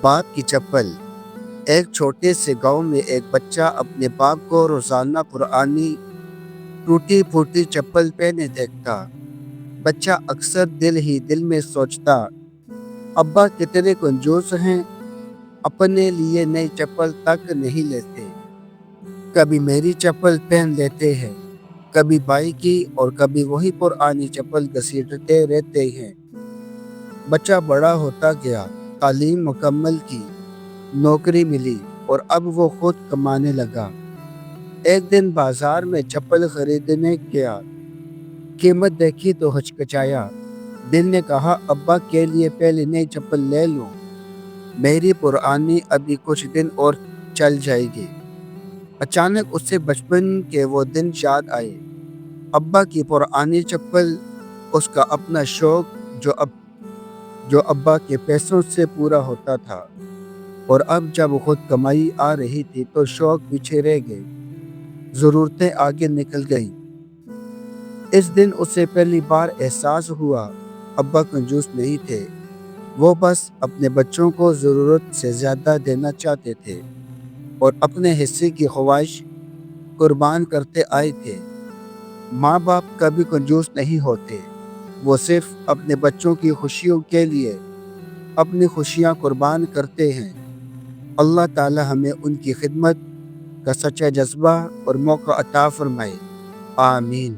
باپ کی چپل۔ ایک چھوٹے سے گاؤں میں ایک بچہ اپنے باپ کو روزانہ پرانی ٹوٹی پھوٹی چپل پہنے دیکھتا۔ بچہ اکثر دل ہی دل میں سوچتا، ابا کتنے کنجوس ہیں، اپنے لیے نئی چپل تک نہیں لیتے۔ کبھی میری چپل پہن لیتے ہیں، کبھی بھائی کی، اور کبھی وہی پرانی چپل گھسیٹتے رہتے ہیں۔ بچہ بڑا ہوتا گیا، تعلیم مکمل کی، نوکری ملی، اور اب وہ خود کمانے لگا۔ ایک دن بازار میں چپل خریدنے گیا، قیمت دیکھی تو ہچکچایا۔ دل نے کہا، ابا کے لیے پہلے نئی چپل لے لوں، میری پرانی ابھی کچھ دن اور چل جائے گی۔ اچانک اسے بچپن کے وہ دن یاد آئے، ابا کی پرانی چپل، اس کا اپنا شوق جو ابا کے پیسوں سے پورا ہوتا تھا، اور اب جب خود کمائی آ رہی تھی تو شوق پیچھے رہ گئے، ضرورتیں آگے نکل گئیں۔ اس دن اسے پہلی بار احساس ہوا، ابا کنجوس نہیں تھے، وہ بس اپنے بچوں کو ضرورت سے زیادہ دینا چاہتے تھے اور اپنے حصے کی خواہش قربان کرتے آئے تھے۔ ماں باپ کبھی کنجوس نہیں ہوتے، وہ صرف اپنے بچوں کی خوشیوں کے لیے اپنی خوشیاں قربان کرتے ہیں۔ اللہ تعالی ہمیں ان کی خدمت کا سچا جذبہ اور موقع عطا فرمائے، آمین۔